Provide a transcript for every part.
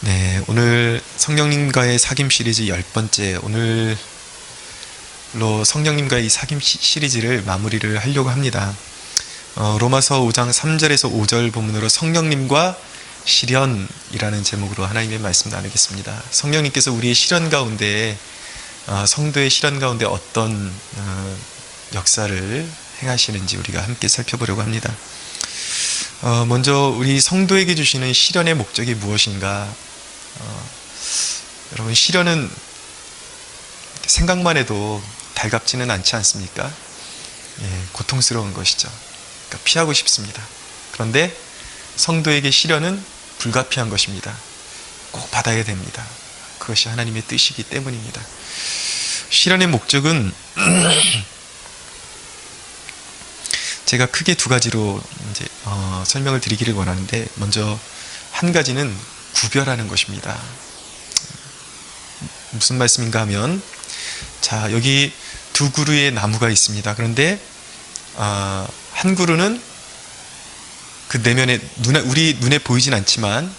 네, 오늘 성령님과의 사귐 시리즈 10번째, 오늘로 성령님과의 이 사귐 시리즈를 마무리를 하려고 합니다. 로마서 5장 3절에서 5절 본문으로 성령님과 시련이라는 제목으로 하나님의 말씀 나누겠습니다. 성령님께서 우리의 시련 가운데, 성도의 시련 가운데 어떤 역사를 행하시는지 우리가 함께 살펴보려고 합니다. 먼저 우리 성도에게 주시는 시련의 목적이 무엇인가? 여러분, 시련은 생각만 해도 달갑지는 않지 않습니까? 고통스러운 것이죠. 그러니까 피하고 싶습니다. 그런데 성도에게 시련은 불가피한 것입니다. 꼭 받아야 됩니다. 그것이 하나님의 뜻이기 때문입니다. 시련의 목적은 제가 크게 두 가지로 이제 설명을 드리기를 원하는데, 먼저 한 가지는 구별하는 것입니다. 무슨 말씀인가 하면, 자, 여기 두 그루의 나무가 있습니다. 그런데 한 그루는 그 내면에 우리 눈에 보이진 않지만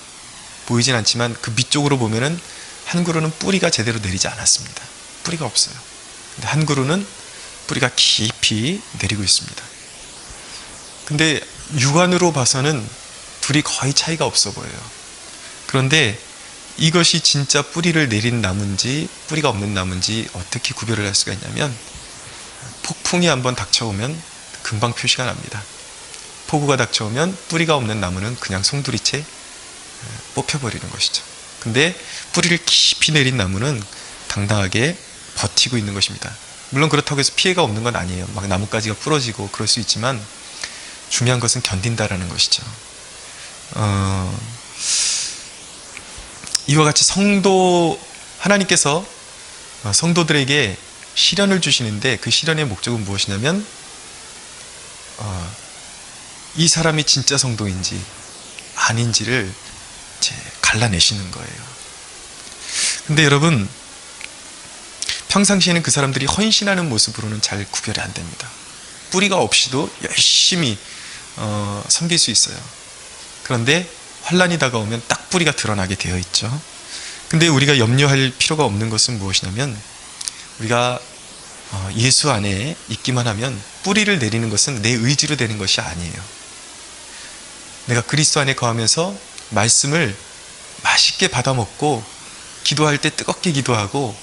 그 밑쪽으로 보면은 한 그루는 뿌리가 제대로 내리지 않았습니다. 뿌리가 없어요. 근데 한 그루는 뿌리가 깊이 내리고 있습니다. 근데 육안으로 봐서는 둘이 거의 차이가 없어 보여요. 그런데 이것이 진짜 뿌리를 내린 나무인지 뿌리가 없는 나무인지 어떻게 구별을 할 수가 있냐면, 폭풍이 한번 닥쳐오면 금방 표시가 납니다. 폭우가 닥쳐오면 뿌리가 없는 나무는 그냥 송두리째 뽑혀버리는 것이죠. 근데 뿌리를 깊이 내린 나무는 당당하게 버티고 있는 것입니다. 물론 그렇다고 해서 피해가 없는 건 아니에요. 막 나뭇가지가 부러지고 그럴 수 있지만 중요한 것은 견딘다라는 것이죠. 이와 같이 하나님께서 성도들에게 시련을 주시는데, 그 시련의 목적은 무엇이냐면, 이 사람이 진짜 성도인지 아닌지를 이제 갈라내시는 거예요. 근데 여러분, 평상시에는 그 사람들이 헌신하는 모습으로는 잘 구별이 안 됩니다. 뿌리가 없이도 열심히 섬길 수 있어요. 그런데 환란이 다가오면 딱 뿌리가 드러나게 되어 있죠. 근데 우리가 염려할 필요가 없는 것은 무엇이냐면, 우리가 예수 안에 있기만 하면 뿌리를 내리는 것은 내 의지로 되는 것이 아니에요. 내가 그리스도 안에 거하면서 말씀을 맛있게 받아먹고, 기도할 때 뜨겁게 기도하고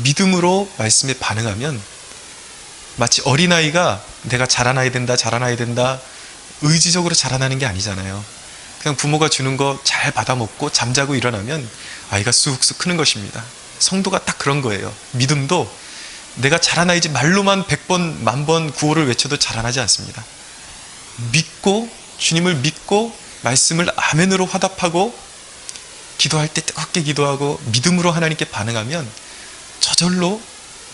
믿음으로 말씀에 반응하면, 마치 어린아이가 내가 자라나야 된다 의지적으로 자라나는 게 아니잖아요. 그냥 부모가 주는 거 잘 받아먹고 잠자고 일어나면 아이가 쑥쑥 크는 것입니다. 성도가 딱 그런 거예요. 믿음도 내가 자라나야지 말로만 100번, 10,000번 구호를 외쳐도 자라나지 않습니다. 주님을 믿고 말씀을 아멘으로 화답하고 기도할 때 뜨겁게 기도하고 믿음으로 하나님께 반응하면 저절로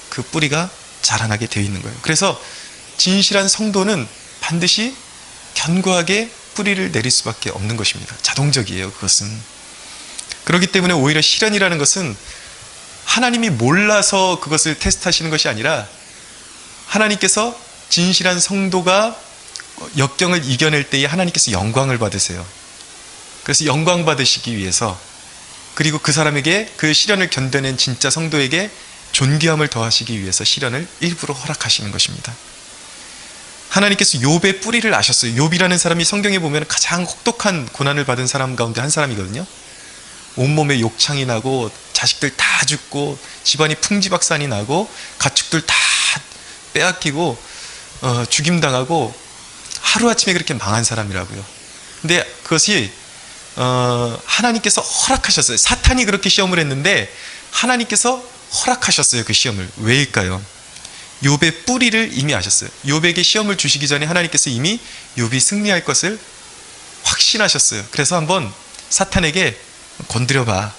그 뿌리가 자라나게 되어 있는 거예요. 그래서 진실한 성도는 반드시 견고하게 뿌리를 내릴 수밖에 없는 것입니다. 자동적이에요, 그것은. 그렇기 때문에 오히려 시련이라는 것은 하나님이 몰라서 그것을 테스트하시는 것이 아니라, 하나님께서 진실한 성도가 역경을 이겨낼 때에 하나님께서 영광을 받으세요. 그래서 영광 받으시기 위해서, 그리고 그 사람에게, 그 시련을 견뎌낸 진짜 성도에게 존귀함을 더하시기 위해서 시련을 일부러 허락하시는 것입니다. 하나님께서 욥의 뿌리를 아셨어요. 욥이라는 사람이 성경에 보면 가장 혹독한 고난을 받은 사람 가운데 한 사람이거든요. 온몸에 욕창이 나고 자식들 다 죽고 집안이 풍지박산이 나고 가축들 다 빼앗기고 죽임당하고 하루아침에 그렇게 망한 사람이라고요. 근데 그것이 하나님께서 허락하셨어요. 사탄이 그렇게 시험을 했는데 하나님께서 허락하셨어요. 그 시험을. 왜일까요? 욥의 뿌리를 이미 아셨어요. 욥에게 시험을 주시기 전에 하나님께서 이미 욥이 승리할 것을 확신하셨어요. 그래서 한번 사탄에게 건드려봐.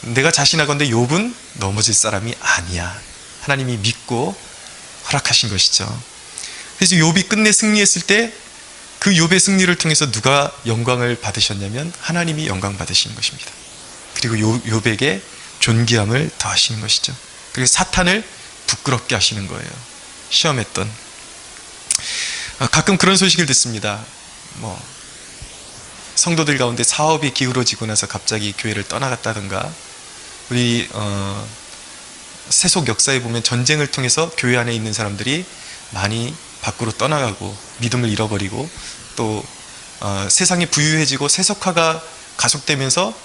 내가 자신하건대 욥은 넘어질 사람이 아니야. 하나님이 믿고 허락하신 것이죠. 그래서 욥이 끝내 승리했을 때 그 욥의 승리를 통해서 누가 영광을 받으셨냐면 하나님이 영광 받으시는 것입니다. 그리고 욥에게 존귀함을 더하시는 것이죠. 그리고 사탄을 부끄럽게 하시는 거예요. 시험했던. 가끔 그런 소식을 듣습니다. 성도들 가운데 사업이 기울어지고 나서 갑자기 교회를 떠나갔다든가, 우리 세속 역사에 보면 전쟁을 통해서 교회 안에 있는 사람들이 많이 밖으로 떠나가고 믿음을 잃어버리고, 또 세상이 부유해지고 세속화가 가속되면서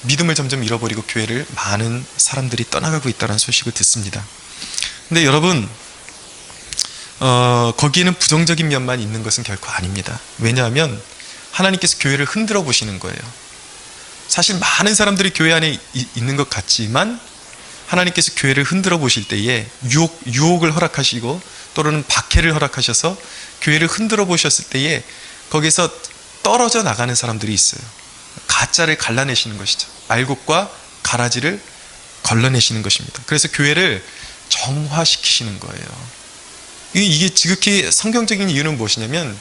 믿음을 점점 잃어버리고 교회를 많은 사람들이 떠나가고 있다는 소식을 듣습니다. 근데 여러분, 거기에는 부정적인 면만 있는 것은 결코 아닙니다. 왜냐하면 하나님께서 교회를 흔들어 보시는 거예요. 사실 많은 사람들이 교회 안에 있는 것 같지만 하나님께서 교회를 흔들어 보실 때에 유혹을 허락하시고 또는 박해를 허락하셔서 교회를 흔들어 보셨을 때에 거기서 떨어져 나가는 사람들이 있어요. 가짜를 갈라내시는 것이죠. 알곡과 가라지를 걸러내시는 것입니다. 그래서 교회를 정화시키시는 거예요. 이게 지극히 성경적인 이유는 무엇이냐면,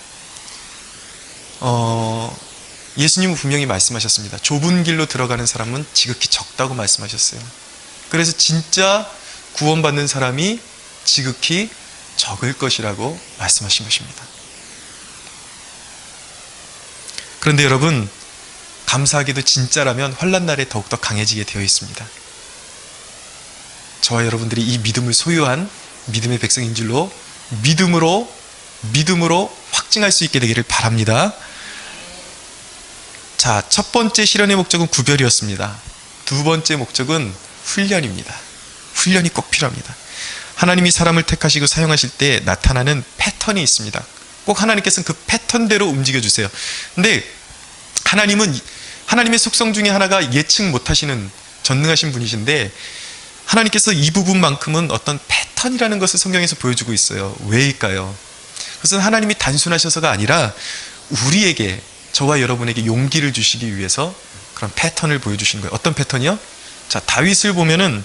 예수님은 분명히 말씀하셨습니다. 좁은 길로 들어가는 사람은 지극히 적다고 말씀하셨어요. 그래서 진짜 구원받는 사람이 지극히 적을 것이라고 말씀하신 것입니다. 그런데 여러분, 감사하게도 진짜라면 환난 날에 더욱더 강해지게 되어 있습니다. 저와 여러분들이 이 믿음을 소유한 믿음의 백성인 줄로 믿음으로 확증할 수 있게 되기를 바랍니다. 자, 첫 번째 실현의 목적은 구별이었습니다. 두 번째 목적은 훈련입니다. 훈련이 꼭 필요합니다. 하나님이 사람을 택하시고 사용하실 때 나타나는 패턴이 있습니다. 꼭 하나님께서는 그 패턴대로 움직여주세요. 근데 하나님의 속성 중에 하나가 예측 못하시는 전능하신 분이신데, 하나님께서 이 부분만큼은 어떤 패턴이라는 것을 성경에서 보여주고 있어요. 왜일까요? 그것은 하나님이 단순하셔서가 아니라 우리에게, 저와 여러분에게 용기를 주시기 위해서 그런 패턴을 보여주시는 거예요. 어떤 패턴이요? 자, 다윗을 보면은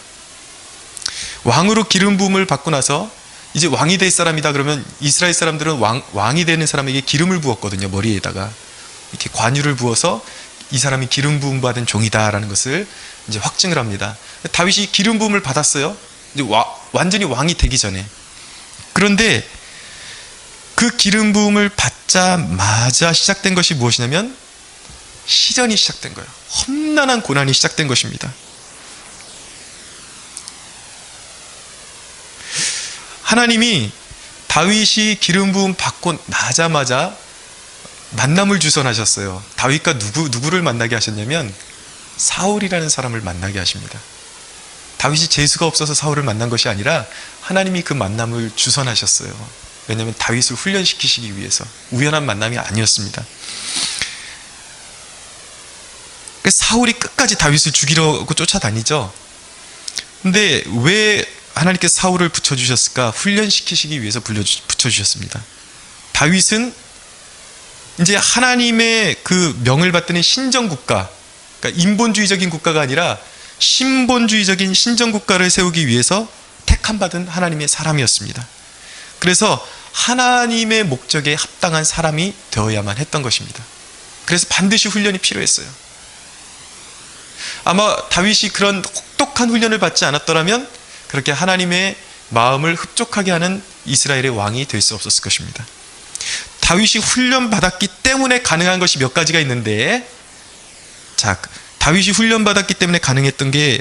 왕으로 기름 부음을 받고 나서 이제 왕이 될 사람이다 그러면 이스라엘 사람들은 왕이 되는 사람에게 기름을 부었거든요. 머리에다가 이렇게 관유를 부어서 이 사람이 기름 부음 받은 종이다라는 것을 이제 확증을 합니다. 다윗이 기름 부음을 받았어요. 이제 완전히 왕이 되기 전에. 그런데 그 기름 부음을 받자마자 시작된 것이 무엇이냐면 시련이 시작된 거예요. 험난한 고난이 시작된 것입니다. 하나님이 다윗이 기름 부음 받고 나자마자 만남을 주선하셨어요. 다윗과 누구를 만나게 하셨냐면 사울이라는 사람을 만나게 하십니다. 다윗이 재수가 없어서 사울을 만난 것이 아니라 하나님이 그 만남을 주선하셨어요. 왜냐하면 다윗을 훈련시키시기 위해서. 우연한 만남이 아니었습니다. 사울이 끝까지 다윗을 죽이려고 쫓아다니죠. 근데 왜 하나님께서 사울을 붙여주셨을까? 훈련시키시기 위해서 붙여주셨습니다. 다윗은 이제 하나님의 그 명을 받드는 신정국가, 그러니까 인본주의적인 국가가 아니라 신본주의적인 신정국가를 세우기 위해서 택함받은 하나님의 사람이었습니다. 그래서 하나님의 목적에 합당한 사람이 되어야만 했던 것입니다. 그래서 반드시 훈련이 필요했어요. 아마 다윗이 그런 혹독한 훈련을 받지 않았더라면 그렇게 하나님의 마음을 흡족하게 하는 이스라엘의 왕이 될 수 없었을 것입니다. 다윗이 훈련받았기 때문에 가능한 것이 몇 가지가 있는데, 자, 다윗이 훈련받았기 때문에 가능했던 게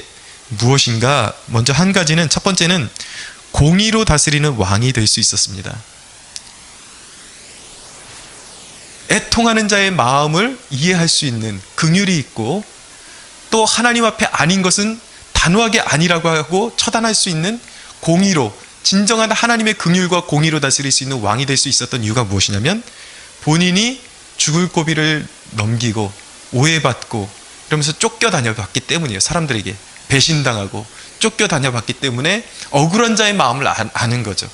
무엇인가? 먼저 한 가지는, 첫 번째는 공의로 다스리는 왕이 될 수 있었습니다. 애통하는 자의 마음을 이해할 수 있는 긍휼이 있고, 또 하나님 앞에 아닌 것은 단호하게 아니라고 하고 처단할 수 있는 공의로, 진정한 하나님의 긍휼과 공의로 다스릴 수 있는 왕이 될 수 있었던 이유가 무엇이냐면, 본인이 죽을 고비를 넘기고 오해받고 이러면서 쫓겨다녀봤기 때문이에요. 사람들에게 배신당하고 쫓겨다녀봤기 때문에 억울한 자의 마음을 아는 거죠.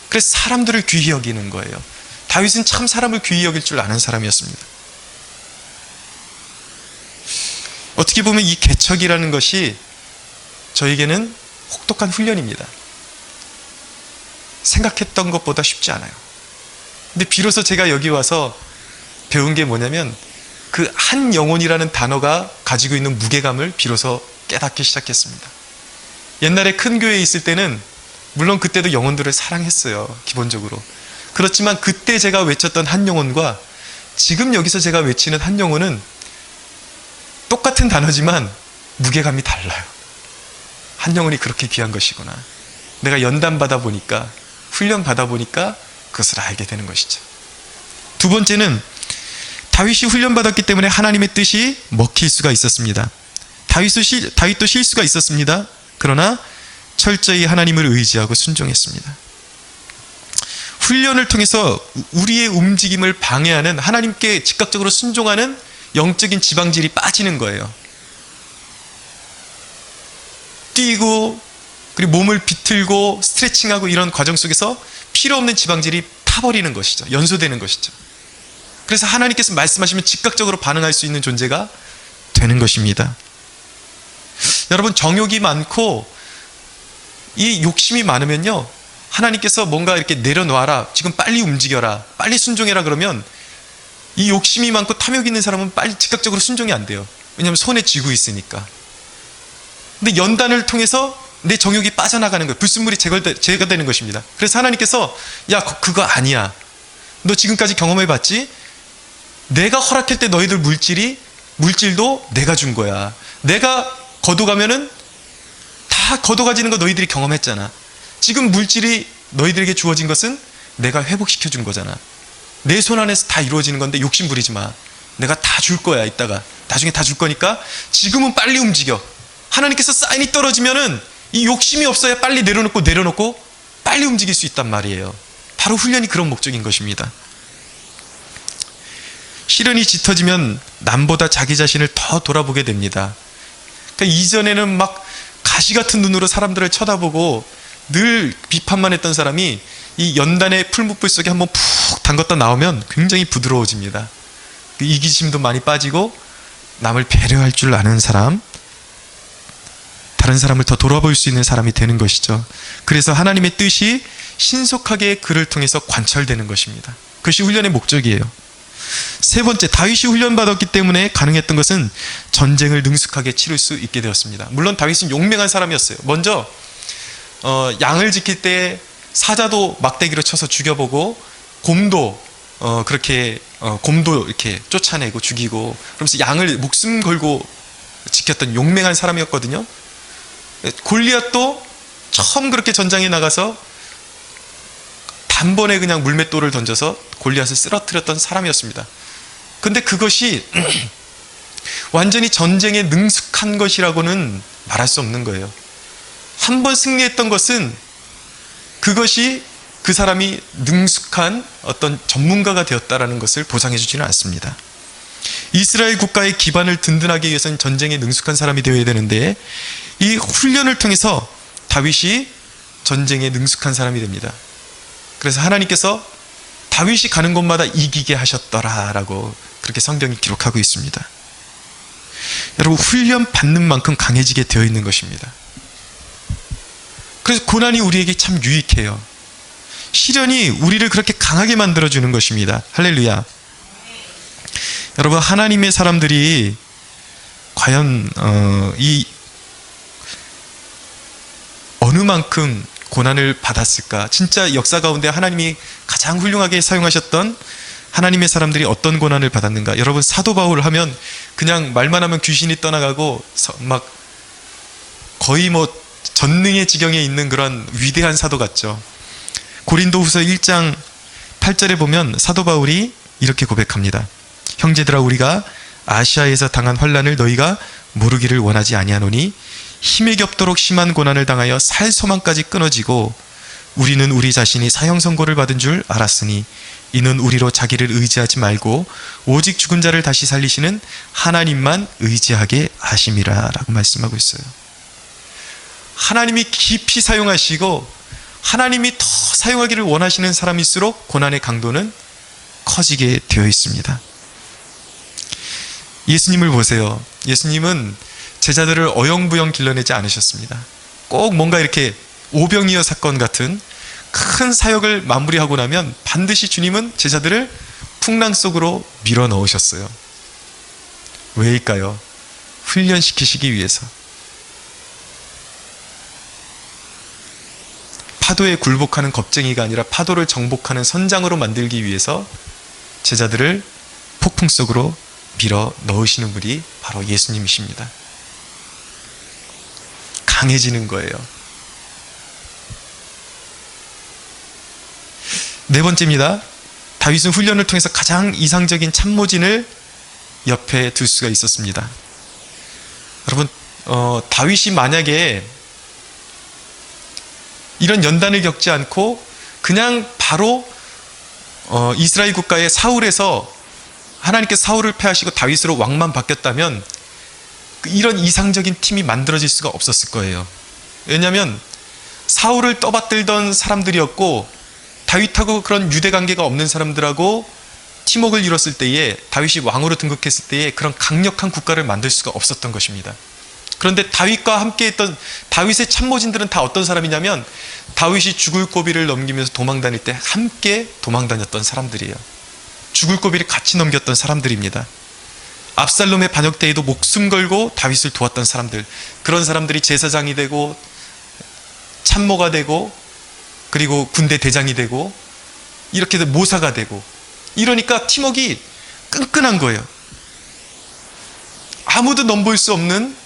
그래서 사람들을 귀히 여기는 거예요. 다윗은 참 사람을 귀히 여길 줄 아는 사람이었습니다. 어떻게 보면 이 개척이라는 것이 저에게는 혹독한 훈련입니다. 생각했던 것보다 쉽지 않아요. 근데 비로소 제가 여기 와서 배운 게 뭐냐면, 그 한 영혼이라는 단어가 가지고 있는 무게감을 비로소 깨닫기 시작했습니다. 옛날에 큰 교회에 있을 때는 물론 그때도 영혼들을 사랑했어요. 기본적으로. 그렇지만 그때 제가 외쳤던 한 영혼과 지금 여기서 제가 외치는 한 영혼은 똑같은 단어지만 무게감이 달라요. 한 영혼이 그렇게 귀한 것이구나. 내가 연단 받아보니까, 훈련 받아보니까 그것을 알게 되는 것이죠. 두 번째는 다윗이 훈련받았기 때문에 하나님의 뜻이 먹힐 수가 있었습니다. 다윗도 실수가 있었습니다. 그러나 철저히 하나님을 의지하고 순종했습니다. 훈련을 통해서 우리의 움직임을 방해하는, 하나님께 즉각적으로 순종하는 영적인 지방질이 빠지는 거예요. 뛰고 그리고 몸을 비틀고 스트레칭하고 이런 과정 속에서 필요 없는 지방질이 타버리는 것이죠. 연소되는 것이죠. 그래서 하나님께서 말씀하시면 즉각적으로 반응할 수 있는 존재가 되는 것입니다. 여러분, 정욕이 많고 이 욕심이 많으면요, 하나님께서 뭔가 이렇게 내려놓아라, 지금 빨리 움직여라, 빨리 순종해라 그러면 이 욕심이 많고 탐욕이 있는 사람은 빨리 즉각적으로 순종이 안 돼요. 왜냐하면 손에 쥐고 있으니까. 근데 연단을 통해서 내 정욕이 빠져나가는 거예요. 불순물이 제거되는 것입니다. 그래서 하나님께서 야, 그거 아니야. 너 지금까지 경험해봤지? 내가 허락할 때 너희들 물질도 내가 준 거야. 내가 거둬가면은 다 거둬가지는 거 너희들이 경험했잖아. 지금 물질이 너희들에게 주어진 것은 내가 회복시켜 준 거잖아. 내 손 안에서 다 이루어지는 건데 욕심 부리지 마. 내가 다 줄 거야. 이따가 나중에 다 줄 거니까 지금은 빨리 움직여. 하나님께서 사인이 떨어지면은 이 욕심이 없어야 빨리 내려놓고 빨리 움직일 수 있단 말이에요. 바로 훈련이 그런 목적인 것입니다. 시련이 짙어지면 남보다 자기 자신을 더 돌아보게 됩니다. 그러니까 이전에는 막 가시 같은 눈으로 사람들을 쳐다보고 늘 비판만 했던 사람이 이 연단의 풀무불 속에 한번 푹 담갔다 나오면 굉장히 부드러워집니다. 이기심도 많이 빠지고 남을 배려할 줄 아는 사람, 다른 사람을 더 돌아볼 수 있는 사람이 되는 것이죠. 그래서 하나님의 뜻이 신속하게 그를 통해서 관철되는 것입니다. 그것이 훈련의 목적이에요. 세 번째, 다윗이 훈련받았기 때문에 가능했던 것은 전쟁을 능숙하게 치를 수 있게 되었습니다. 물론 다윗은 용맹한 사람이었어요. 먼저 양을 지킬 때 사자도 막대기로 쳐서 죽여보고 곰도 곰도 이렇게 쫓아내고 죽이고, 그러면서 양을 목숨 걸고 지켰던 용맹한 사람이었거든요. 골리앗도 처음 그렇게 전장에 나가서 단번에 그냥 물맷돌을 던져서 골리앗을 쓰러뜨렸던 사람이었습니다. 근데 그것이 완전히 전쟁에 능숙한 것이라고는 말할 수 없는 거예요. 한 번 승리했던 것은 그것이 그 사람이 능숙한 어떤 전문가가 되었다라는 것을 보상해 주지는 않습니다. 이스라엘 국가의 기반을 든든하게 위해서는 전쟁에 능숙한 사람이 되어야 되는데, 이 훈련을 통해서 다윗이 전쟁에 능숙한 사람이 됩니다. 그래서 하나님께서 다윗이 가는 곳마다 이기게 하셨더라라고 그렇게 성경이 기록하고 있습니다. 여러분, 훈련 받는 만큼 강해지게 되어 있는 것입니다. 그래서 고난이 우리에게 참 유익해요. 시련이 우리를 그렇게 강하게 만들어주는 것입니다. 할렐루야. 여러분, 하나님의 사람들이 과연 이 어느 만큼 고난을 받았을까? 진짜 역사 가운데 하나님이 가장 훌륭하게 사용하셨던 하나님의 사람들이 어떤 고난을 받았는가? 여러분, 사도 바울 하면 그냥 말만 하면 귀신이 떠나가고 막 거의 뭐 전능의 지경에 있는 그런 위대한 사도 같죠. 고린도후서 1장 8절에 보면 사도 바울이 이렇게 고백합니다. 형제들아, 우리가 아시아에서 당한 환난을 너희가 모르기를 원하지 아니하노니 힘에 겹도록 심한 고난을 당하여 살 소망까지 끊어지고 우리는 우리 자신이 사형 선고를 받은 줄 알았으니 이는 우리로 자기를 의지하지 말고 오직 죽은 자를 다시 살리시는 하나님만 의지하게 하심이라 라고 말씀하고 있어요. 하나님이 깊이 사용하시고 하나님이 더 사용하기를 원하시는 사람일수록 고난의 강도는 커지게 되어 있습니다. 예수님을 보세요. 예수님은 제자들을 어영부영 길러내지 않으셨습니다. 꼭 뭔가 이렇게 오병이어 사건 같은 큰 사역을 마무리하고 나면 반드시 주님은 제자들을 풍랑 속으로 밀어 넣으셨어요. 왜일까요? 훈련시키시기 위해서. 파도에 굴복하는 겁쟁이가 아니라 파도를 정복하는 선장으로 만들기 위해서 제자들을 폭풍 속으로 밀어 넣으시는 분이 바로 예수님이십니다. 강해지는 거예요. 네 번째입니다. 다윗은 훈련을 통해서 가장 이상적인 참모진을 옆에 둘 수가 있었습니다. 여러분, 다윗이 만약에 이런 연단을 겪지 않고 그냥 바로 이스라엘 국가의 사울에서 하나님께서 사울을 패하시고 다윗으로 왕만 바뀌었다면 이런 이상적인 팀이 만들어질 수가 없었을 거예요. 왜냐하면 사울을 떠받들던 사람들이었고 다윗하고 그런 유대 관계가 없는 사람들하고 팀워크를 이뤘을 때에 다윗이 왕으로 등극했을 때에 그런 강력한 국가를 만들 수가 없었던 것입니다. 그런데 다윗과 함께 했던 다윗의 참모진들은 다 어떤 사람이냐면 다윗이 죽을 고비를 넘기면서 도망 다닐 때 함께 도망 다녔던 사람들이에요. 죽을 고비를 같이 넘겼던 사람들입니다. 압살롬의 반역 때에도 목숨 걸고 다윗을 도왔던 사람들, 그런 사람들이 제사장이 되고 참모가 되고 그리고 군대 대장이 되고 이렇게 해서 모사가 되고, 이러니까 팀워크가 끈끈한 거예요. 아무도 넘볼 수 없는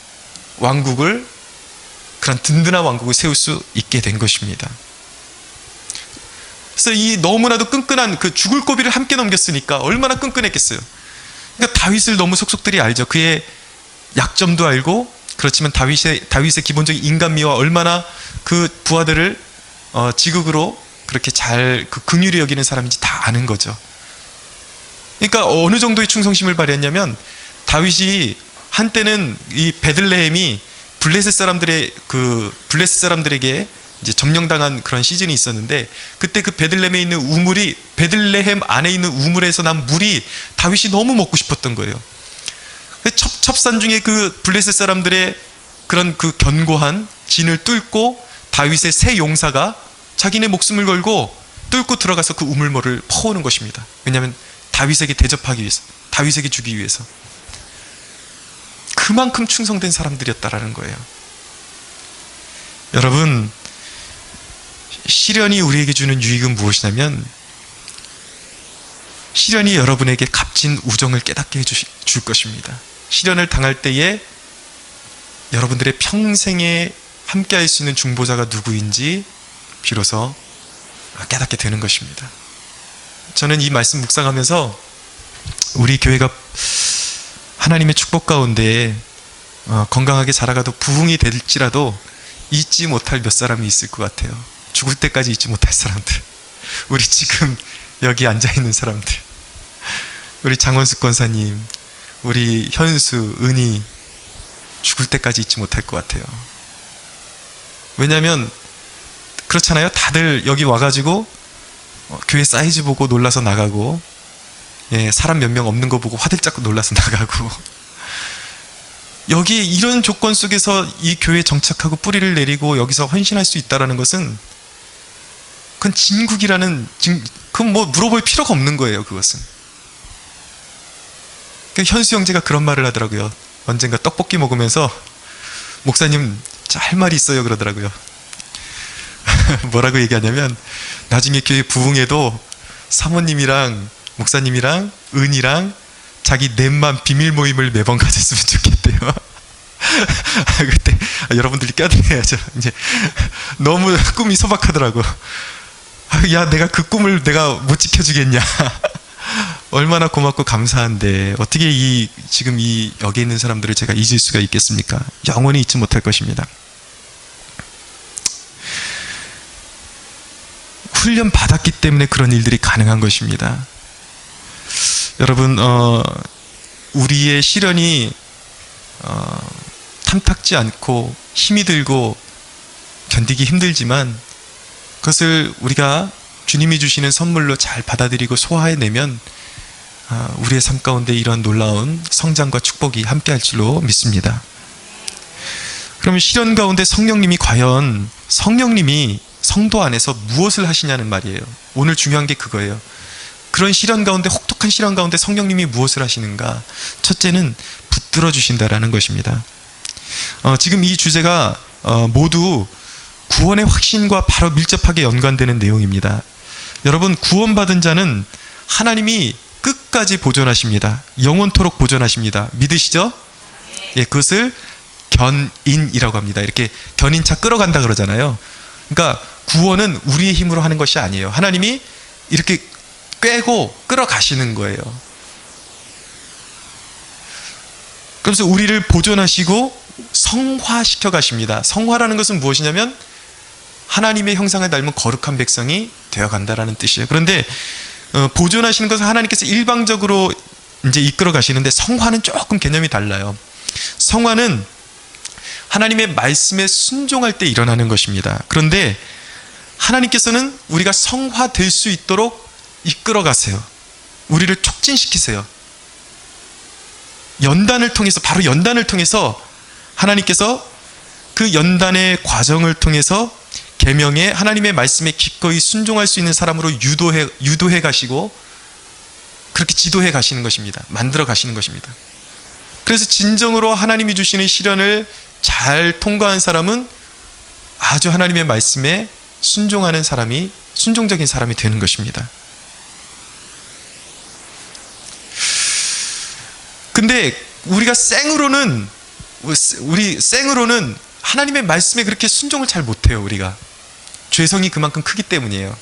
왕국을, 그런 든든한 왕국을 세울 수 있게 된 것입니다. 그래서 이 너무나도 끈끈한 그 죽을 고비를 함께 넘겼으니까 얼마나 끈끈했겠어요. 그러니까 다윗을 너무 속속들이 알죠. 그의 약점도 알고, 그렇지만 다윗의 기본적인 인간미와 얼마나 그 부하들을 지극으로 그렇게 잘 긍휼히 여기는 사람인지 다 아는 거죠. 그러니까 어느 정도의 충성심을 발휘했냐면 다윗이 한때는 이 베들레헴이 블레셋 사람들에게 이제 점령당한 그런 시즌이 있었는데, 그때 그 베들레헴에 있는 우물이, 베들레헴 안에 있는 우물에서 난 물이 다윗이 너무 먹고 싶었던 거예요. 첩산 중에 그 블레셋 사람들의 그런 그 견고한 진을 뚫고 다윗의 세 용사가 자기네 목숨을 걸고 뚫고 들어가서 그 우물물을 퍼오는 것입니다. 왜냐하면 다윗에게 대접하기 위해서, 다윗에게 주기 위해서. 그만큼 충성된 사람들이었다라는 거예요. 여러분, 시련이 우리에게 주는 유익은 무엇이냐면, 시련이 여러분에게 값진 우정을 깨닫게 해줄 것입니다. 시련을 당할 때에 여러분들의 평생에 함께할 수 있는 중보자가 누구인지 비로소 깨닫게 되는 것입니다. 저는 이 말씀 묵상하면서 우리 교회가 하나님의 축복 가운데 건강하게 자라가도 부흥이 될지라도 잊지 못할 몇 사람이 있을 것 같아요. 죽을 때까지 잊지 못할 사람들, 우리 지금 여기 앉아있는 사람들, 우리 장원숙 권사님, 우리 현수, 은희, 죽을 때까지 잊지 못할 것 같아요. 왜냐하면 그렇잖아요. 다들 여기 와가지고 교회 사이즈 보고 놀라서 나가고, 사람 몇 명 없는 거 보고 화들짝 놀라서 나가고, 여기 이런 조건 속에서 이 교회에 정착하고 뿌리를 내리고 여기서 헌신할 수 있다는 것은, 그건 진국이라는, 그건 뭐 물어볼 필요가 없는 거예요. 그것은. 현수 형제가 그런 말을 하더라고요. 언젠가 떡볶이 먹으면서 목사님 할 말이 있어요 그러더라고요. 뭐라고 얘기하냐면, 나중에 교회 부흥회도 사모님이랑 목사님이랑 은이랑 자기 넷만 비밀 모임을 매번 가졌으면 좋겠대요. 그때 여러분들이 껴들어야죠. 이제 너무 꿈이 소박하더라고. 야, 내가 그 꿈을 내가 못 지켜주겠냐. 얼마나 고맙고 감사한데 어떻게 지금 여기 있는 사람들을 제가 잊을 수가 있겠습니까? 영원히 잊지 못할 것입니다. 훈련 받았기 때문에 그런 일들이 가능한 것입니다. 여러분, 우리의 시련이 탐탁지 않고 힘이 들고 견디기 힘들지만, 그것을 우리가 주님이 주시는 선물로 잘 받아들이고 소화해내면 우리의 삶 가운데 이런 놀라운 성장과 축복이 함께할 줄로 믿습니다. 그러면 시련 가운데 과연 성령님이 성도 안에서 무엇을 하시냐는 말이에요. 오늘 중요한 게 그거예요. 그런 시련 가운데, 혹독한 시련 가운데 성령님이 무엇을 하시는가? 첫째는 붙들어 주신다라는 것입니다. 지금 이 주제가 모두 구원의 확신과 바로 밀접하게 연관되는 내용입니다. 여러분, 구원받은 자는 하나님이 끝까지 보존하십니다. 영원토록 보존하십니다. 믿으시죠? 예, 그것을 견인이라고 합니다. 이렇게 견인차 끌어간다 그러잖아요. 그러니까 구원은 우리의 힘으로 하는 것이 아니에요. 하나님이 이렇게 꿰고 끌어가시는 거예요. 그래서 우리를 보존하시고 성화시켜 가십니다. 성화라는 것은 무엇이냐면 하나님의 형상을 닮은 거룩한 백성이 되어간다라는 뜻이에요. 그런데 보존하시는 것은 하나님께서 일방적으로 이제 이끌어 가시는데, 성화는 조금 개념이 달라요. 성화는 하나님의 말씀에 순종할 때 일어나는 것입니다. 그런데 하나님께서는 우리가 성화될 수 있도록 이끌어 가세요. 우리를 촉진시키세요. 연단을 통해서, 바로 연단을 통해서 하나님께서 그 연단의 과정을 통해서 계명에, 하나님의 말씀에 기꺼이 순종할 수 있는 사람으로 유도해 가시고, 그렇게 지도해 가시는 것입니다. 만들어 가시는 것입니다. 그래서 진정으로 하나님이 주시는 시련을 잘 통과한 사람은 아주 하나님의 말씀에 순종하는 사람이, 순종적인 사람이 되는 것입니다. 근데 우리가 생으로는 하나님의 말씀에 그렇게 순종을 잘 못해요. 우리가 죄성이 그만큼 크기 때문이에요.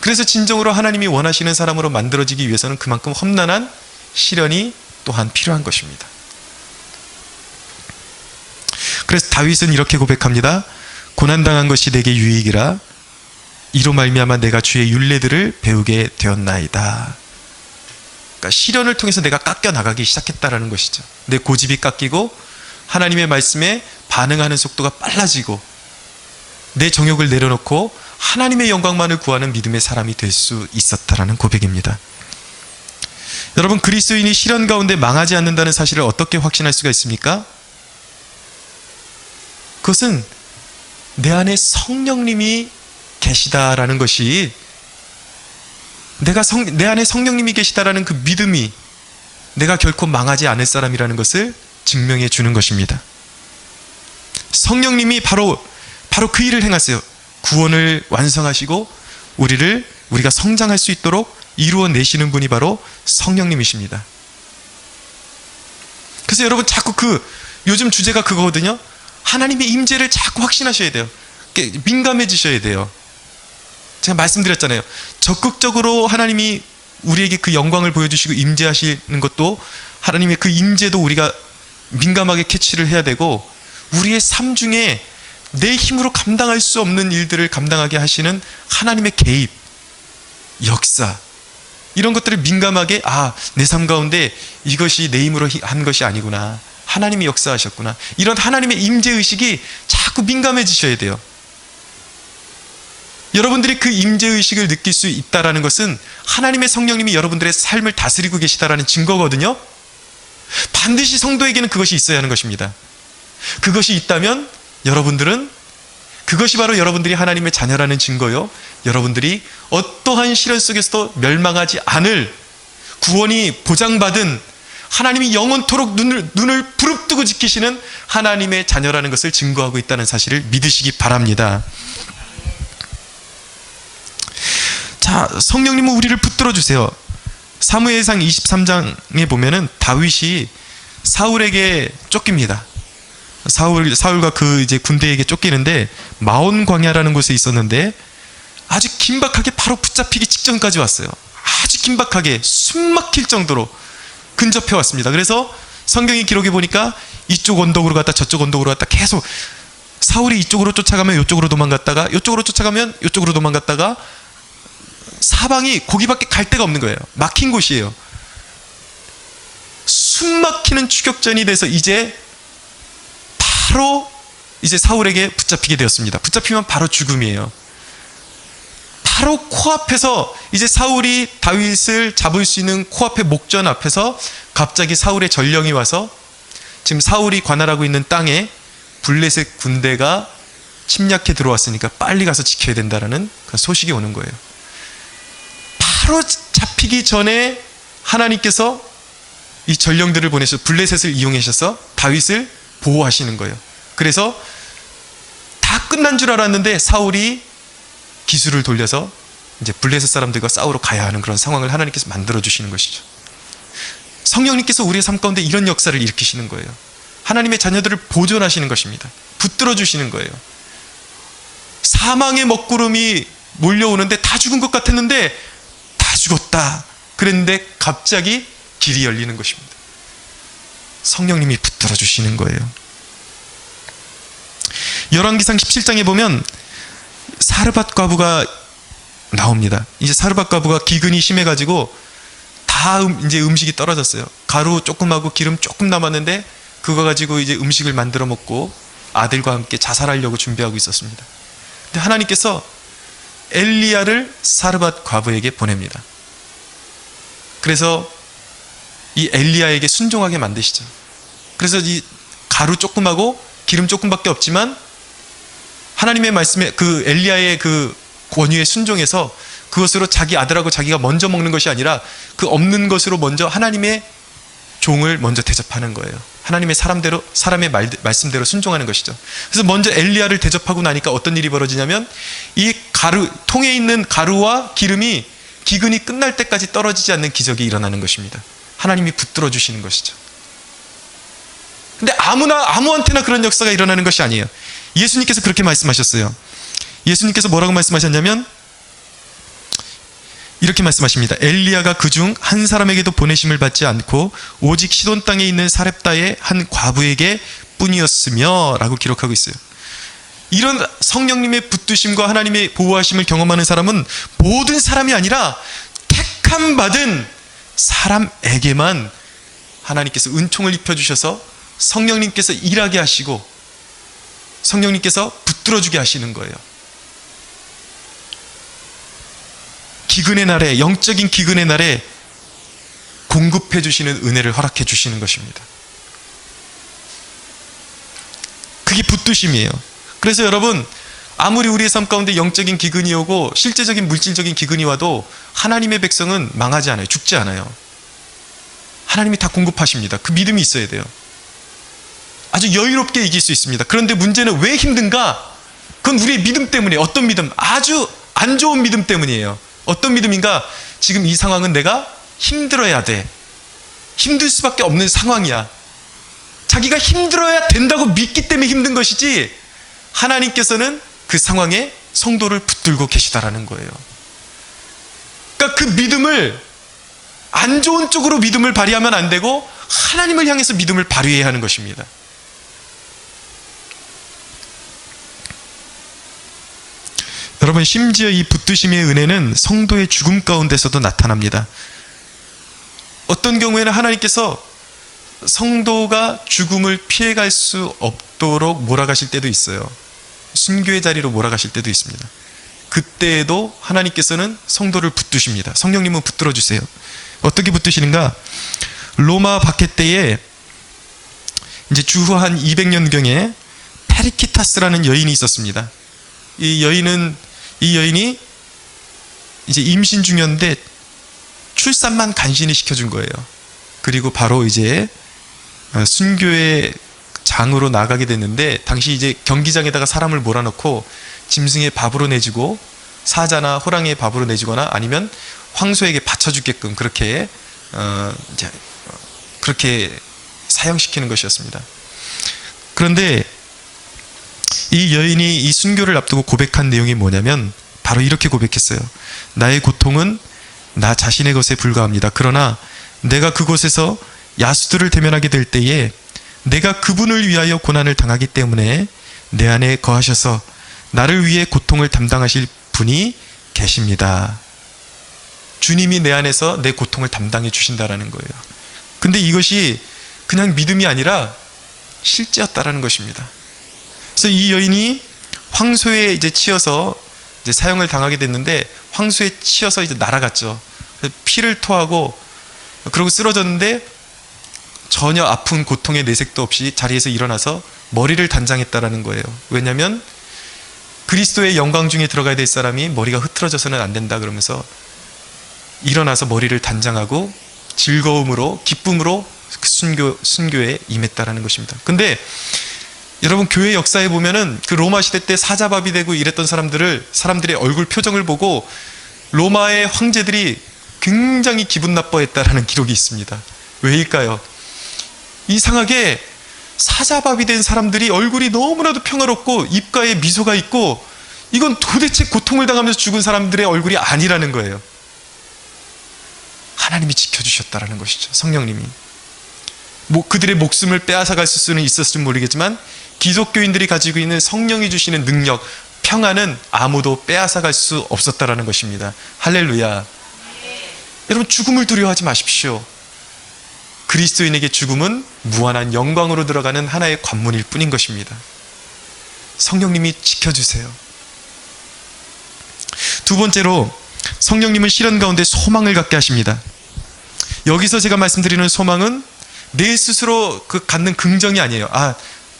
그래서 진정으로 하나님이 원하시는 사람으로 만들어지기 위해서는 그만큼 험난한 시련이 또한 필요한 것입니다. 그래서 다윗은 이렇게 고백합니다. 고난당한 것이 내게 유익이라, 이로 말미암아 내가 주의 율례들을 배우게 되었나이다. 그러니까 시련을 통해서 내가 깎여 나가기 시작했다라는 것이죠. 내 고집이 깎이고 하나님의 말씀에 반응하는 속도가 빨라지고, 내 정욕을 내려놓고 하나님의 영광만을 구하는 믿음의 사람이 될 수 있었다라는 고백입니다. 여러분, 그리스도인이 시련 가운데 망하지 않는다는 사실을 어떻게 확신할 수가 있습니까? 그것은 내 안에 성령님이 계시다라는 것이, 내 안에 성령님이 계시다라는 그 믿음이 내가 결코 망하지 않을 사람이라는 것을 증명해 주는 것입니다. 성령님이 바로 그 일을 행하세요. 구원을 완성하시고 우리가 성장할 수 있도록 이루어내시는 분이 바로 성령님이십니다. 그래서 여러분, 자꾸 요즘 주제가 그거거든요. 하나님의 임재를 자꾸 확신하셔야 돼요. 민감해지셔야 돼요. 제가 말씀드렸잖아요. 적극적으로 하나님이 우리에게 그 영광을 보여주시고 임재하시는 것도, 하나님의 그 임재도 우리가 민감하게 캐치를 해야 되고, 우리의 삶 중에 내 힘으로 감당할 수 없는 일들을 감당하게 하시는 하나님의 개입, 역사, 이런 것들을 민감하게, 내 삶 가운데 이것이 내 힘으로 한 것이 아니구나, 하나님이 역사하셨구나, 이런 하나님의 임재의식이 자꾸 민감해지셔야 돼요. 여러분들이 그 임재의식을 느낄 수 있다는 것은 하나님의 성령님이 여러분들의 삶을 다스리고 계시다라는 증거거든요. 반드시 성도에게는 그것이 있어야 하는 것입니다. 그것이 있다면 그것이 바로 여러분들이 하나님의 자녀라는 증거요, 여러분들이 어떠한 시련 속에서도 멸망하지 않을 구원이 보장받은, 하나님이 영원토록 눈을 부릅뜨고 지키시는 하나님의 자녀라는 것을 증거하고 있다는 사실을 믿으시기 바랍니다. 자, 성령님은 우리를 붙들어 주세요. 사무엘상 23장에 보면은 다윗이 사울에게 쫓깁니다. 사울과 그 이제 군대에게 쫓기는데, 마온 광야라는 곳에 있었는데 아주 긴박하게 바로 붙잡히기 직전까지 왔어요. 아주 긴박하게 숨 막힐 정도로 근접해 왔습니다. 그래서 성경의 기록에 보니까 이쪽 언덕으로 갔다 저쪽 언덕으로 갔다 계속, 사울이 이쪽으로 쫓아가면 이쪽으로 도망갔다가, 이쪽으로 쫓아가면 이쪽으로 도망갔다가, 사방이 거기밖에 갈 데가 없는 거예요. 막힌 곳이에요. 숨 막히는 추격전이 돼서 이제 바로 사울에게 붙잡히게 되었습니다. 붙잡히면 바로 죽음이에요. 바로 코앞에서 이제 사울이 다윗을 잡을 수 있는 코앞의 목전 앞에서 갑자기 사울의 전령이 와서, 지금 사울이 관할하고 있는 땅에 블레셋 군대가 침략해 들어왔으니까 빨리 가서 지켜야 된다라는 그런 소식이 오는 거예요. 바로 잡히기 전에 하나님께서 이 전령들을 보내서 블레셋을 이용하셔서 다윗을 보호하시는 거예요. 그래서 다 끝난 줄 알았는데 사울이 기술을 돌려서 이제 블레셋 사람들과 싸우러 가야 하는 그런 상황을 하나님께서 만들어 주시는 것이죠. 성령님께서 우리의 삶 가운데 이런 역사를 일으키시는 거예요. 하나님의 자녀들을 보존하시는 것입니다. 붙들어 주시는 거예요. 사망의 먹구름이 몰려오는데 다 죽은 것 같았는데 다 죽었다 그랬는데 갑자기 길이 열리는 것입니다. 성령님이 붙들어 주시는 거예요. 열왕기상 17장에 보면 사르밧 과부가 나옵니다. 이제 사르밧 과부가 기근이 심해가지고 다 이제 음식이 떨어졌어요. 가루 조금하고 기름 조금 남았는데 그거 가지고 이제 음식을 만들어 먹고 아들과 함께 자살하려고 준비하고 있었습니다. 근데 하나님께서 엘리야를 사르밧 과부에게 보냅니다. 그래서 이 엘리야에게 순종하게 만드시죠. 그래서 이 가루 조금하고 기름 조금밖에 없지만 하나님의 말씀에 그 엘리야의 그 권유에 순종해서 그것으로 자기 아들하고 자기가 먼저 먹는 것이 아니라 그 없는 것으로 먼저 하나님의 종을 먼저 대접하는 거예요. 하나님의 사람의 말씀대로 순종하는 것이죠. 그래서 먼저 엘리야를 대접하고 나니까 어떤 일이 벌어지냐면 이 통에 있는 가루와 기름이 기근이 끝날 때까지 떨어지지 않는 기적이 일어나는 것입니다. 하나님이 붙들어 주시는 것이죠. 근데 아무한테나 그런 역사가 일어나는 것이 아니에요. 예수님께서 그렇게 말씀하셨어요. 예수님께서 뭐라고 말씀하셨냐면 이렇게 말씀하십니다. 엘리야가 그중 한 사람에게도 보내심을 받지 않고 오직 시돈 땅에 있는 사렙다의 한 과부에게 뿐이었으며 라고 기록하고 있어요. 이런 성령님의 붙드심과 하나님의 보호하심을 경험하는 사람은 모든 사람이 아니라 택함 받은 사람에게만 하나님께서 은총을 입혀주셔서 성령님께서 일하게 하시고 성령님께서 붙들어주게 하시는 거예요. 기근의 날에, 영적인 기근의 날에 공급해 주시는 은혜를 허락해 주시는 것입니다. 그게 붙드심이에요. 그래서 여러분, 아무리 우리의 삶 가운데 영적인 기근이 오고 실제적인 물질적인 기근이 와도 하나님의 백성은 망하지 않아요. 죽지 않아요. 하나님이 다 공급하십니다. 그 믿음이 있어야 돼요. 아주 여유롭게 이길 수 있습니다. 그런데 문제는 왜 힘든가? 그건 우리의 믿음 때문에. 어떤 믿음? 아주 안 좋은 믿음 때문이에요. 어떤 믿음인가? 지금 이 상황은 내가 힘들어야 돼. 힘들 수밖에 없는 상황이야. 자기가 힘들어야 된다고 믿기 때문에 힘든 것이지 하나님께서는 그 상황에 성도를 붙들고 계시다라는 거예요. 그러니까 그 믿음을 안 좋은 쪽으로 믿음을 발휘하면 안 되고 하나님을 향해서 믿음을 발휘해야 하는 것입니다. 여러분, 심지어 이 붙드심의 은혜는 성도의 죽음 가운데서도 나타납니다. 어떤 경우에는 하나님께서 성도가 죽음을 피해갈 수 없도록 몰아가실 때도 있어요. 순교의 자리로 몰아가실 때도 있습니다. 그때에도 하나님께서는 성도를 붙드십니다. 성령님은 붙들어 주세요. 어떻게 붙드시는가? 로마 박해 때에 이제 주후 한 200년경에 페리키타스라는 여인이 있었습니다. 이 여인이 이제 임신 중이었는데 출산만 간신히 시켜준 거예요. 그리고 바로 이제 순교의 장으로 나가게 됐는데, 당시 이제 경기장에다가 사람을 몰아넣고 짐승의 밥으로 내주고 사자나 호랑이의 밥으로 내주거나 아니면 황소에게 바쳐주게끔 그렇게 그렇게 사형시키는 것이었습니다. 그런데 이 여인이 이 순교를 앞두고 고백한 내용이 뭐냐면 바로 이렇게 고백했어요. 나의 고통은 나 자신의 것에 불과합니다. 그러나 내가 그곳에서 야수들을 대면하게 될 때에 내가 그분을 위하여 고난을 당하기 때문에 내 안에 거하셔서 나를 위해 고통을 담당하실 분이 계십니다. 주님이 내 안에서 내 고통을 담당해 주신다라는 거예요. 근데 이것이 그냥 믿음이 아니라 실제였다라는 것입니다. 그래서 이 여인이 황소에 이제 치여서 이제 사형을 당하게 됐는데, 황소에 치여서 이제 날아갔죠. 피를 토하고 그러고 쓰러졌는데 전혀 아픈 고통의 내색도 없이 자리에서 일어나서 머리를 단장했다라는 거예요. 왜냐하면 그리스도의 영광 중에 들어가야 될 사람이 머리가 흐트러져서는 안 된다 그러면서 일어나서 머리를 단장하고 즐거움으로, 기쁨으로 그 순교에 임했다라는 것입니다. 근데 여러분, 교회 역사에 보면은 그 로마 시대 때 사자밥이 되고 이랬던 사람들의 얼굴 표정을 보고 로마의 황제들이 굉장히 기분 나빠했다라는 기록이 있습니다. 왜일까요? 이상하게 사자밥이 된 사람들이 얼굴이 너무나도 평화롭고 입가에 미소가 있고, 이건 도대체 고통을 당하면서 죽은 사람들의 얼굴이 아니라는 거예요. 하나님이 지켜주셨다라는 것이죠. 성령님이. 그들의 목숨을 빼앗아갈 수는 있었을지 모르겠지만 기독교인들이 가지고 있는 성령이 주시는 능력, 평안은 아무도 빼앗아갈 수 없었다라는 것입니다. 할렐루야. 여러분, 죽음을 두려워하지 마십시오. 그리스도인에게 죽음은 무한한 영광으로 들어가는 하나의 관문일 뿐인 것입니다. 성령님이 지켜주세요. 두 번째로, 성령님은 시련 가운데 소망을 갖게 하십니다. 여기서 제가 말씀드리는 소망은 내 스스로 갖는 긍정이 아니에요.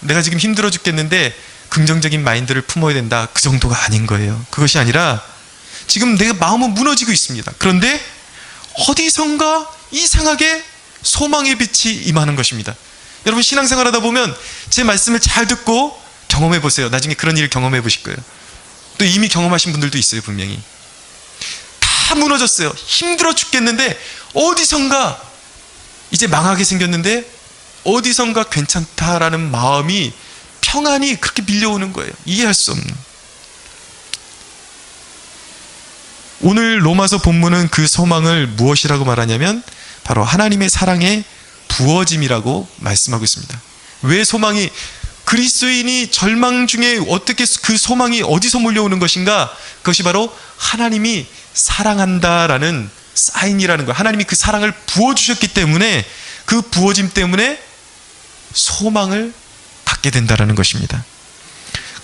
내가 지금 힘들어 죽겠는데 긍정적인 마인드를 품어야 된다, 그 정도가 아닌 거예요. 그것이 아니라 지금 내가 마음은 무너지고 있습니다. 그런데 어디선가 이상하게 소망의 빛이 임하는 것입니다. 여러분, 신앙생활 하다 보면 제 말씀을 잘 듣고 경험해 보세요. 나중에 그런 일을 경험해 보실 거예요. 또 이미 경험하신 분들도 있어요. 분명히 다 무너졌어요. 힘들어 죽겠는데 어디선가 이제 망하게 생겼는데 어디선가 괜찮다라는 마음이, 평안이 그렇게 밀려오는 거예요. 이해할 수 없는. 오늘 로마서 본문은 그 소망을 무엇이라고 말하냐면 바로 하나님의 사랑의 부어짐이라고 말씀하고 있습니다. 왜 소망이, 그리스도인이 절망 중에 어떻게 그 소망이 어디서 몰려오는 것인가? 그것이 바로 하나님이 사랑한다라는 사인이라는 거예요. 하나님이 그 사랑을 부어주셨기 때문에, 그 부어짐 때문에 소망을 갖게 된다라는 것입니다.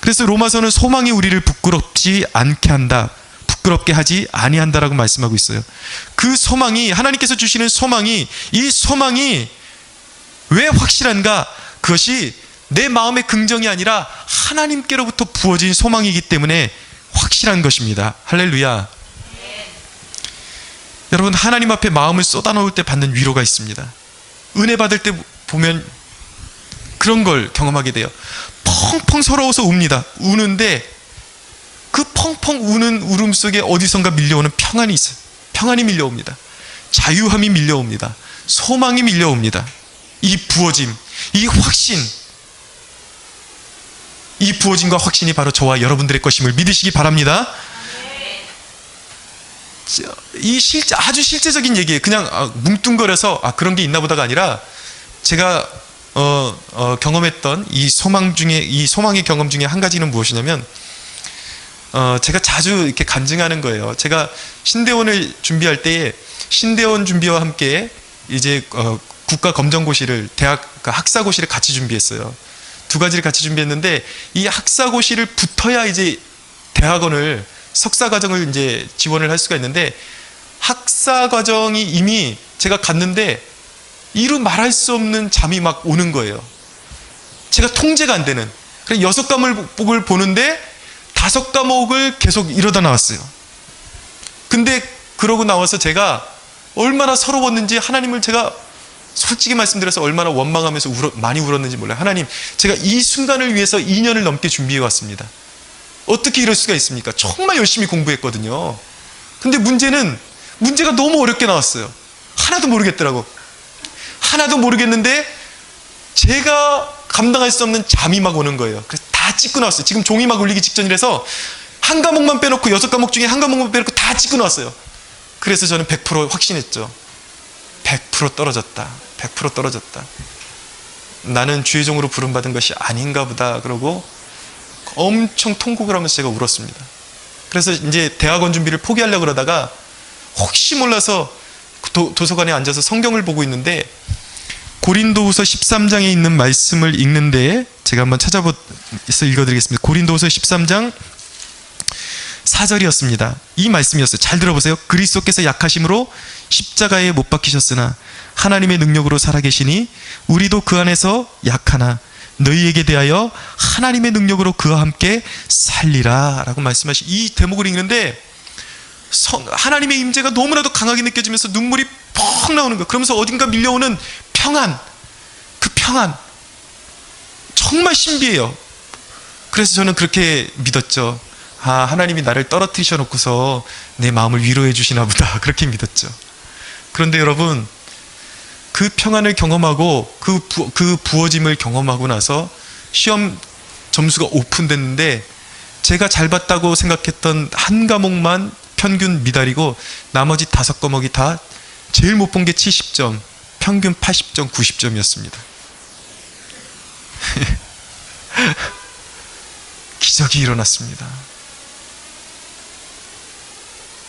그래서 로마서는 소망이 우리를 부끄럽지 않게 한다, 부끄럽게 하지 아니한다라고 말씀하고 있어요. 그 소망이, 하나님께서 주시는 소망이, 이 소망이 왜 확실한가? 그것이 내 마음의 긍정이 아니라 하나님께로부터 부어진 소망이기 때문에 확실한 것입니다. 할렐루야. 여러분, 하나님 앞에 마음을 쏟아놓을 때 받는 위로가 있습니다. 은혜 받을 때 보면 그런 걸 경험하게 돼요. 펑펑 서러워서 웁니다. 우는데 그 펑펑 우는 울음 속에 어디선가 밀려오는 평안이 있어요. 평안이 밀려옵니다. 자유함이 밀려옵니다. 소망이 밀려옵니다. 이 부어짐, 이 확신, 이 부어짐과 확신이 바로 저와 여러분들의 것임을 믿으시기 바랍니다. 이 아주 실제적인 얘기예요. 그냥 뭉뚱거려서 그런 게 있나 보다가 아니라, 제가 경험했던 이 소망의 경험 중에 한 가지는 무엇이냐면, 제가 자주 이렇게 간증하는 거예요. 제가 신대원을 준비할 때에 신대원 준비와 함께 이제 국가검정고시를, 대학 학사고시를 같이 준비했어요. 두 가지를 같이 준비했는데, 이 학사고시를 붙어야 이제 대학원을, 석사과정을 이제 지원을 할 수가 있는데, 학사과정이 이미 제가 갔는데 이루 말할 수 없는 잠이 막 오는 거예요. 제가 통제가 안 되는. 그래서 6과목을 보는데 5과목을 계속 이러다 나왔어요. 근데 그러고 나와서 제가 얼마나 서러웠는지, 하나님을 제가 솔직히 말씀드려서 얼마나 원망하면서 많이 울었는지 몰라요. 하나님, 제가 이 순간을 위해서 2년을 넘게 준비해 왔습니다. 어떻게 이럴 수가 있습니까? 정말 열심히 공부했거든요. 근데 문제가 너무 어렵게 나왔어요. 하나도 모르겠더라고. 하나도 모르겠는데 제가 감당할 수 없는 잠이 막 오는 거예요. 그래서 다 찍고 나왔어요. 지금 종이 막 울리기 직전이라서 한 과목만 빼놓고, 6과목 중에 한 과목만 빼놓고 다 찍고 나왔어요. 그래서 저는 100% 확신했죠. 100% 떨어졌다. 100% 떨어졌다. 나는 주의 종으로 부름받은 것이 아닌가 보다. 그러고 엄청 통곡을 하면서 제가 울었습니다. 그래서 이제 대학원 준비를 포기하려고 그러다가 혹시 몰라서 도서관에 앉아서 성경을 보고 있는데, 고린도후서 13장에 있는 말씀을 읽는데, 제가 한번 찾아서 읽어드리겠습니다. 고린도후서 13장 4절이었습니다. 이 말씀이었어요. 잘 들어보세요. 그리스도께서 약하심으로 십자가에 못 박히셨으나 하나님의 능력으로 살아계시니 우리도 그 안에서 약하나 너희에게 대하여 하나님의 능력으로 그와 함께 살리라 라고 말씀하신 이 대목을 읽는데, 하나님의 임재가 너무나도 강하게 느껴지면서 눈물이 펑 나오는 거예요. 그러면서 어딘가 밀려오는 평안, 그 평안 정말 신비해요. 그래서 저는 그렇게 믿었죠. 하나님이 나를 떨어뜨리셔 놓고서 내 마음을 위로해 주시나 보다. 그렇게 믿었죠. 그런데 여러분, 그 평안을 경험하고 그 부어짐을 경험하고 나서 시험 점수가 오픈됐는데 제가 잘 봤다고 생각했던 한 과목만 평균 미달이고 나머지 5과목이 다 제일 못 본 게 70점, 평균 80점, 90점이었습니다. 기적이 일어났습니다.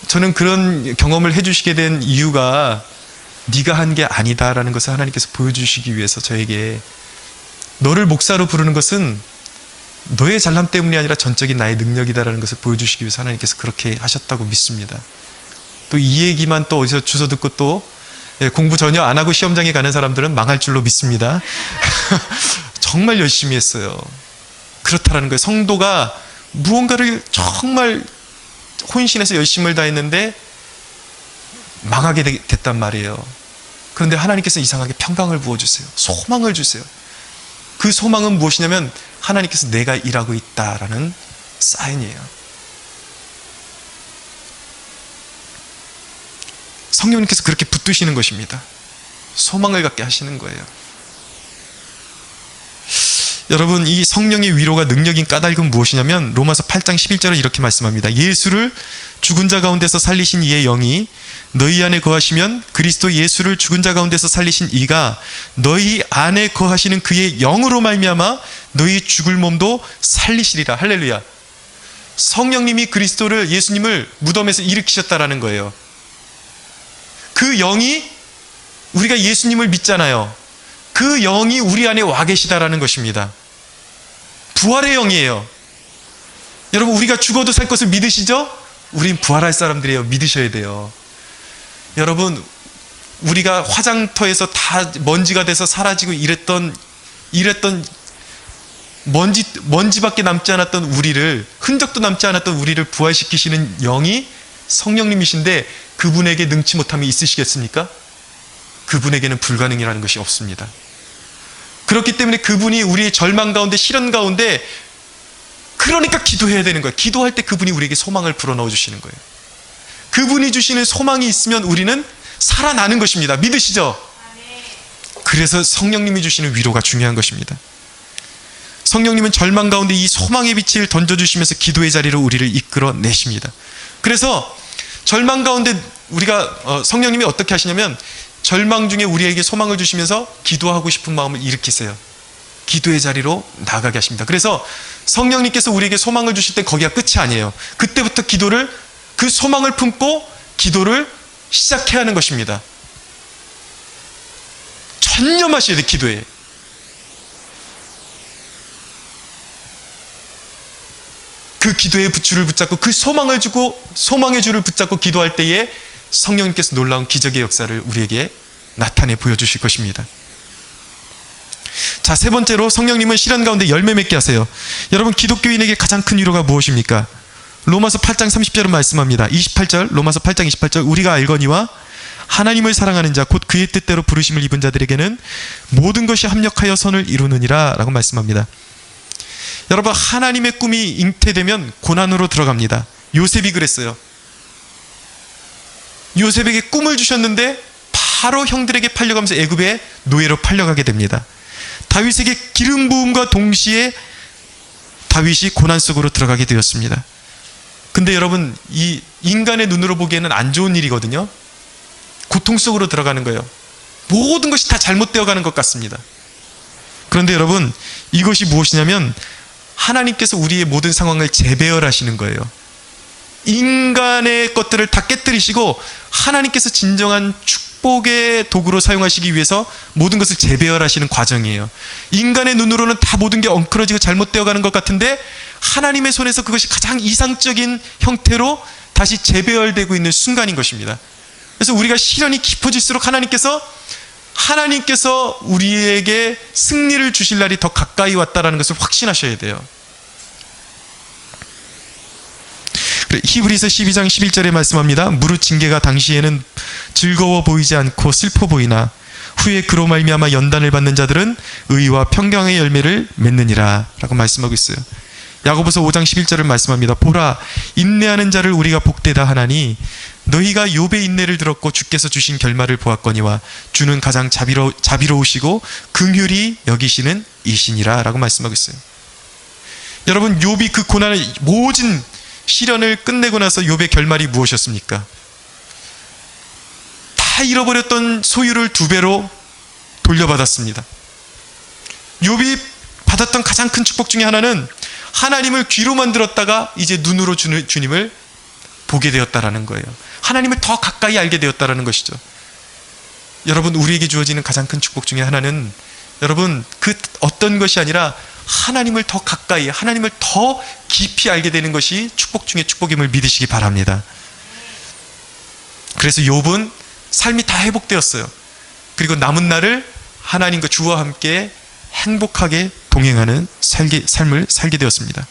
저는 그런 경험을 해주시게 된 이유가 네가 한 게 아니다라는 것을 하나님께서 보여주시기 위해서 저에게 너를 목사로 부르는 것은 너의 잘남 때문이 아니라 전적인 나의 능력이다라는 것을 보여주시기 위해서 하나님께서 그렇게 하셨다고 믿습니다. 또 이 얘기만 또 어디서 주워 듣고 또 공부 전혀 안 하고 시험장에 가는 사람들은 망할 줄로 믿습니다. 정말 열심히 했어요. 그렇다라는 거예요. 성도가 무언가를 정말 혼신해서 열심을 다했는데 망하게 됐단 말이에요. 그런데 하나님께서 이상하게 평강을 부어주세요. 소망을 주세요. 그 소망은 무엇이냐면 하나님께서 내가 일하고 있다라는 사인이에요. 성령님께서 그렇게 붙드시는 것입니다. 소망을 갖게 하시는 거예요. 여러분, 이 성령의 위로가 능력인 까닭은 무엇이냐면 로마서 8장 11절에 이렇게 말씀합니다. 예수를 죽은 자 가운데서 살리신 이의 영이 너희 안에 거하시면 그리스도 예수를 죽은 자 가운데서 살리신 이가 너희 안에 거하시는 그의 영으로 말미암아 너희 죽을 몸도 살리시리라. 할렐루야. 성령님이 그리스도를, 예수님을 무덤에서 일으키셨다라는 거예요. 그 영이, 우리가 예수님을 믿잖아요. 그 영이 우리 안에 와 계시다라는 것입니다. 부활의 영이에요. 여러분, 우리가 죽어도 살 것을 믿으시죠? 우린 부활할 사람들이에요. 믿으셔야 돼요. 여러분, 우리가 화장터에서 다 먼지가 돼서 사라지고 이랬던 먼지밖에 남지 않았던 우리를, 흔적도 남지 않았던 우리를 부활시키시는 영이 성령님이신데 그분에게 능치 못함이 있으시겠습니까? 그분에게는 불가능이라는 것이 없습니다. 그렇기 때문에 그분이 우리의 절망 가운데, 시련 가운데, 그러니까 기도해야 되는 거예요. 기도할 때 그분이 우리에게 소망을 불어넣어 주시는 거예요. 그분이 주시는 소망이 있으면 우리는 살아나는 것입니다. 믿으시죠? 그래서 성령님이 주시는 위로가 중요한 것입니다. 성령님은 절망 가운데 이 소망의 빛을 던져주시면서 기도의 자리로 우리를 이끌어내십니다. 그래서 절망 가운데 우리가 성령님이 어떻게 하시냐면 절망 중에 우리에게 소망을 주시면서 기도하고 싶은 마음을 일으키세요. 기도의 자리로 나아가게 하십니다. 그래서 성령님께서 우리에게 소망을 주실 때 거기가 끝이 아니에요. 그때부터 그 소망을 품고 기도를 시작해야 하는 것입니다. 전념하셔야 돼요, 기도에. 그 기도의 줄을 붙잡고 그 소망의 줄을 붙잡고 기도할 때에 성령님께서 놀라운 기적의 역사를 우리에게 나타내 보여주실 것입니다. 자, 세 번째로 성령님은 시련 가운데 열매 맺게 하세요. 여러분, 기독교인에게 가장 큰 위로가 무엇입니까? 로마서 8장 30절은 말씀합니다. 28절, 로마서 8장 28절, 우리가 알거니와 하나님을 사랑하는 자 곧 그의 뜻대로 부르심을 입은 자들에게는 모든 것이 합력하여 선을 이루느니라 라고 말씀합니다. 여러분, 하나님의 꿈이 잉태되면 고난으로 들어갑니다. 요셉이 그랬어요. 요셉에게 꿈을 주셨는데 바로 형들에게 팔려가면서 애굽의 노예로 팔려가게 됩니다. 다윗에게 기름 부음과 동시에 다윗이 고난 속으로 들어가게 되었습니다. 근데 여러분, 이 인간의 눈으로 보기에는 안 좋은 일이거든요. 고통 속으로 들어가는 거예요. 모든 것이 다 잘못되어 가는 것 같습니다. 그런데 여러분, 이것이 무엇이냐면 하나님께서 우리의 모든 상황을 재배열하시는 거예요. 인간의 것들을 다 깨뜨리시고 하나님께서 진정한 축복의 도구로 사용하시기 위해서 모든 것을 재배열하시는 과정이에요. 인간의 눈으로는 다 모든 게 엉클어지고 잘못되어 가는 것 같은데 하나님의 손에서 그것이 가장 이상적인 형태로 다시 재배열되고 있는 순간인 것입니다. 그래서 우리가 시련이 깊어질수록 하나님께서 우리에게 승리를 주실 날이 더 가까이 왔다는 것을 확신하셔야 돼요. 히브리서 12장 11절에 말씀합니다. 무릇 징계가 당시에는 즐거워 보이지 않고 슬퍼 보이나 후에 그로 말미암아 연단을 받는 자들은 의와 평강의 열매를 맺느니라 라고 말씀하고 있어요. 야고보서 5장 11절을 말씀합니다. 보라, 인내하는 자를 우리가 복되다 하나니 너희가 욥의 인내를 들었고 주께서 주신 결말을 보았거니와 주는 가장 자비로우시고 긍휼히 여기시는 이시니라 라고 말씀하고 있어요. 여러분, 욥이 그 고난의 모진 시련을 끝내고 나서 욥의 결말이 무엇이었습니까? 다 잃어버렸던 소유를 2배로 돌려받았습니다. 욥이 받았던 가장 큰 축복 중에 하나는 하나님을 귀로만 들었다가 이제 눈으로 주님을 보게 되었다라는 거예요. 하나님을 더 가까이 알게 되었다라는 것이죠. 여러분, 우리에게 주어지는 가장 큰 축복 중에 하나는 여러분 그 어떤 것이 아니라 하나님을 더 가까이, 하나님을 더 깊이 알게 되는 것이 축복 중에 축복임을 믿으시기 바랍니다. 그래서 욥은 삶이 다 회복되었어요. 그리고 남은 날을 하나님과 주와 함께 행복하게 동행하는 삶을 살게 되었습니다.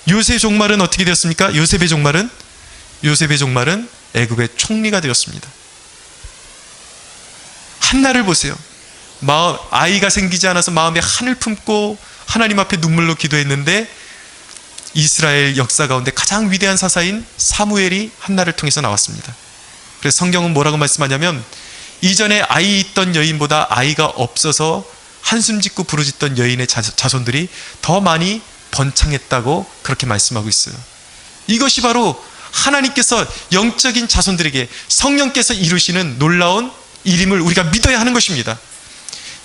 요셉의 종말은 어떻게 되었습니까? 요셉의 종말은 애굽의 총리가 되었습니다. 한나를 보세요. 아이가 생기지 않아서 마음에 한을 품고 하나님 앞에 눈물로 기도했는데 이스라엘 역사 가운데 가장 위대한 사사인 사무엘이 한나를 통해서 나왔습니다. 그래서 성경은 뭐라고 말씀하냐면 이전에 아이 있던 여인보다 아이가 없어서 한숨 짓고 부르짖던 여인의 자손들이 더 많이 번창했다고 그렇게 말씀하고 있어요. 이것이 바로 하나님께서 영적인 자손들에게 성령께서 이루시는 놀라운 일임을 우리가 믿어야 하는 것입니다.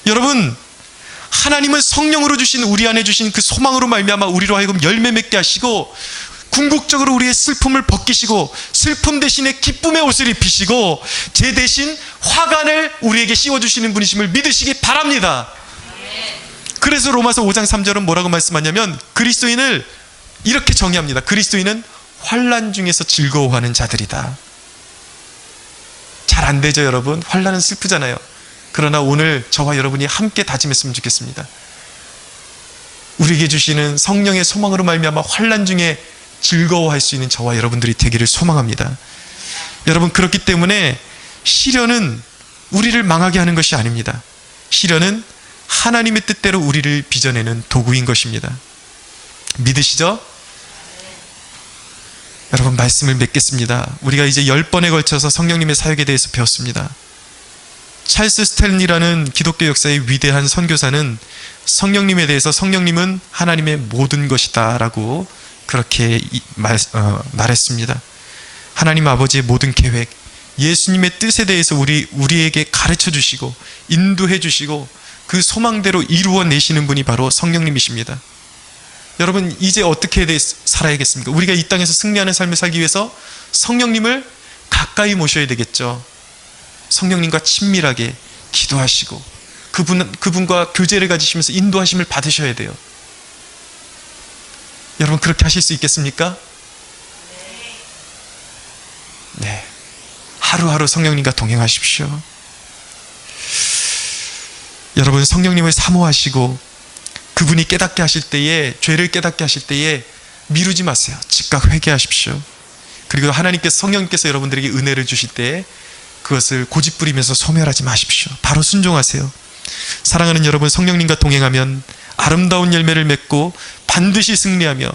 여러분, 하나님은 성령으로 주신 우리 안에 주신 그 소망으로 말미암아 우리로 하여금 열매 맺게 하시고 궁극적으로 우리의 슬픔을 벗기시고 슬픔 대신에 기쁨의 옷을 입히시고 제 대신 화관을 우리에게 씌워주시는 분이심을 믿으시기 바랍니다. 그래서 로마서 5장 3절은 뭐라고 말씀하냐면 그리스도인을 이렇게 정의합니다. 그리스도인은 환난 중에서 즐거워하는 자들이다. 잘 안 되죠, 여러분? 환난은 슬프잖아요. 그러나 오늘 저와 여러분이 함께 다짐했으면 좋겠습니다. 우리에게 주시는 성령의 소망으로 말미암아 환난 중에 즐거워할 수 있는 저와 여러분들이 되기를 소망합니다. 여러분, 그렇기 때문에 시련은 우리를 망하게 하는 것이 아닙니다. 시련은 하나님의 뜻대로 우리를 빚어내는 도구인 것입니다. 믿으시죠? 여러분, 말씀을 맺겠습니다. 우리가 이제 10번에 걸쳐서 성령님의 사역에 대해서 배웠습니다. 찰스 스탠리라는 기독교 역사의 위대한 선교사는 성령님에 대해서 성령님은 하나님의 모든 것이다 라고 그렇게 말했습니다. 하나님 아버지의 모든 계획, 예수님의 뜻에 대해서 우리에게 가르쳐 주시고 인도해 주시고 그 소망대로 이루어내시는 분이 바로 성령님이십니다. 여러분, 이제 어떻게 살아야겠습니까? 우리가 이 땅에서 승리하는 삶을 살기 위해서 성령님을 가까이 모셔야 되겠죠. 성령님과 친밀하게 기도하시고 그분과 교제를 가지시면서 인도하심을 받으셔야 돼요. 여러분, 그렇게 하실 수 있겠습니까? 네. 하루하루 성령님과 동행하십시오. 여러분, 성령님을 사모하시고 그분이 깨닫게 하실 때에, 죄를 깨닫게 하실 때에 미루지 마세요. 즉각 회개하십시오. 그리고 성령님께서 여러분들에게 은혜를 주실 때에 그것을 고집부리면서 소멸하지 마십시오. 바로 순종하세요. 사랑하는 여러분, 성령님과 동행하면 아름다운 열매를 맺고 반드시 승리하며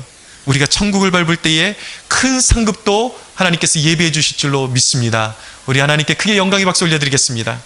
우리가 천국을 밟을 때에 큰 상급도 하나님께서 예비해 주실 줄로 믿습니다. 우리 하나님께 크게 영광의 박수 올려드리겠습니다.